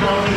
Hey,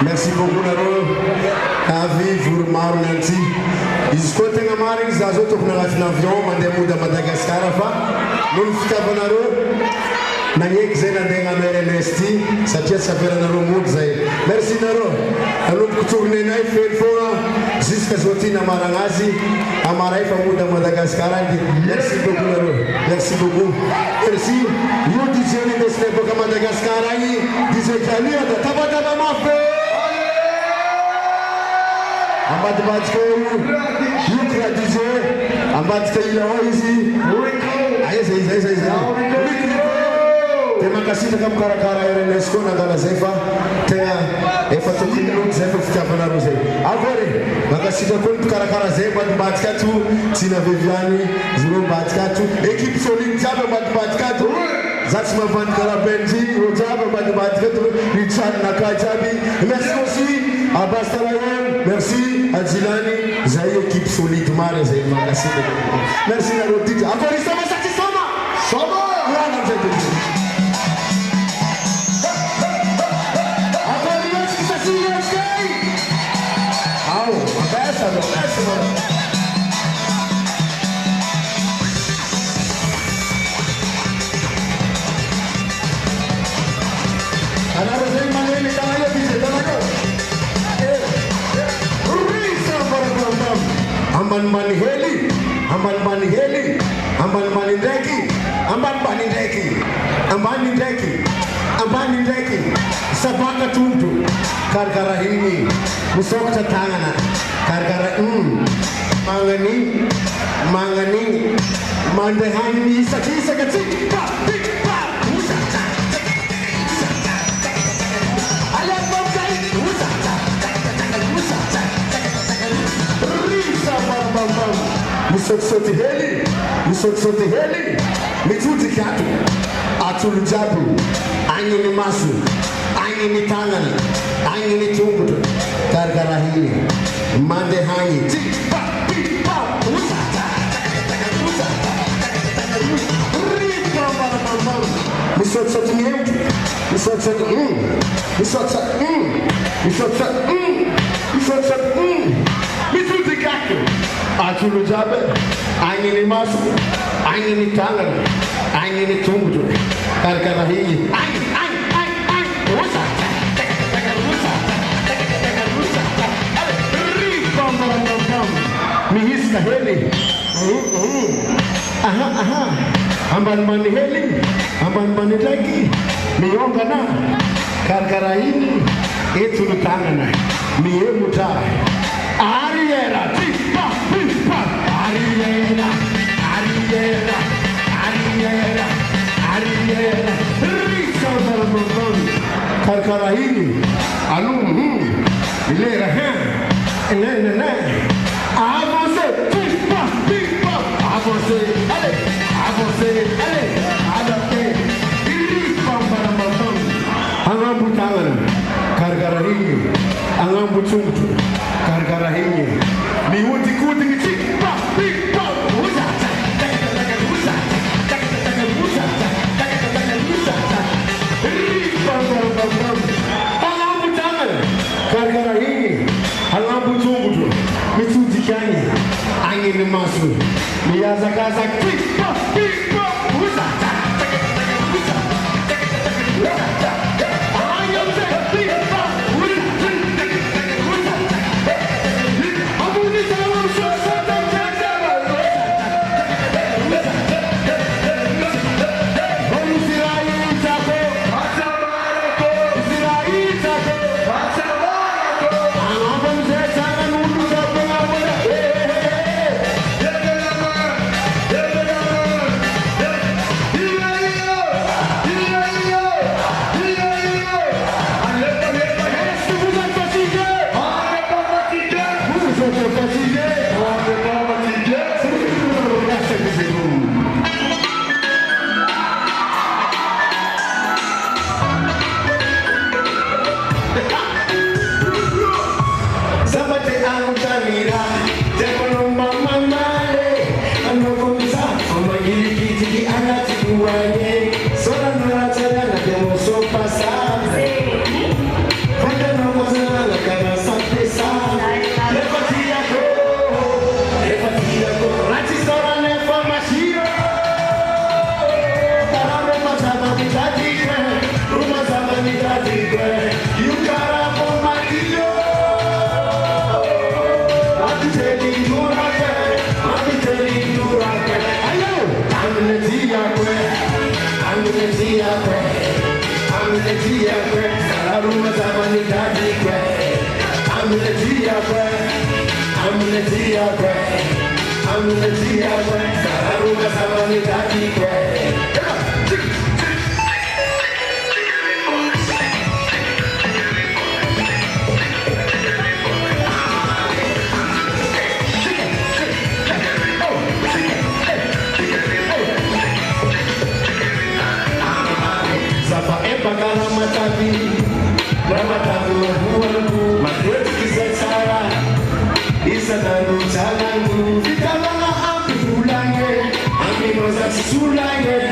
Merci beaucoup Naro. Avi Vourmar Nanti. Ils côté Ngamari, ils ont tourné l'avion, mandé de Madagascar. Nous ficava Naro. Nanyek Zena Denga Merenesti, Satia Savera Naro Moudzai. Merci Naro. Alors que tourner naïf fait pour jusqu'à Zotina Marangazi, Amarai Famouda Madagascar. Merci beaucoup Naro. Merci beaucoup. Merci. Nous disons les Neslepo Madagascar. Disait Kania, Tabata Mafe. Amad Batko, Yukra Dize, Amad Taylor Easy, Tema kasita kam karakara Ernesto na dala zefa, Tea, Efa Tokino, Zefa Ficavana Rose. Agora, Makasita kun karakara zefa, Batkatu, Tina Viviani, Zuru Batkatu, Equipe Solid Java Batkatu, Zatsma Van Karabenji, Rojava Batkatu, Richard Nakajabi, merci aussi à Bastarayon, merci à Zilani, Zay équipe solide, Mare, Zay Makasita. Merci à Rotiti. Agora, estamos satisfeitos. Soma! ambanimbany hely, ambanimbany hely, ambanimbany ndraiky, ambanimbany ndraiky, ambany ndraiky, ambany ndraiky, sabaka tonto, karakara igny, misokatra tagnana, karakara magnany, magnany, mandehany miisakisaka tsipa, tipa, usata, alapokay, usata, usata, risa bambambam, misotisoty hely, misotisoty hely, mitsodiky ato, atolo jiaby, agny ny maso, agny ny tagnana, agny ny tongotra, karakara igny, mandehany, tipa, tipa, usata, usata, risa bambambam, misotisoty miembro, misotisoty misotisoty misotisoty misotisoty mitsodiky ato, atolo jiaby, agny ny maso, agny ny tagnana, agny ny tongotra, karakara igny, usata, mihisika hely, ambanimbany hely, ambanimbany ndraiky, miongana, karakara igny, etolo tagnana, miemotra, arrière, tipa, tipa, arrière, arrière, arrière, arrière, risa bambambam, karakara igny, alum, ilera, avancez, tipa, tipa, avancez, allez, adaptez, angambu tagnana, karakara igny, angambu tongotra, karakara igny, mihodikodigny tipa, tipa, usata, angambu tagnana, karakara igny, angambu tongotra, mitsodiky agny ny maso, miazakazaka tipa, tipa, usata, Sulange,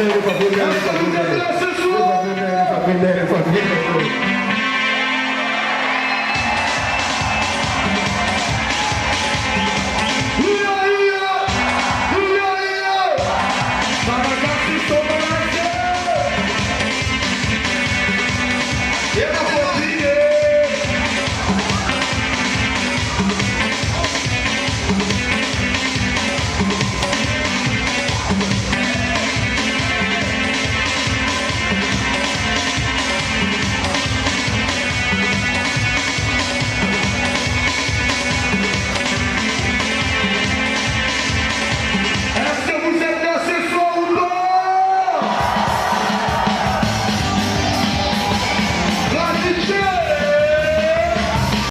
Ripa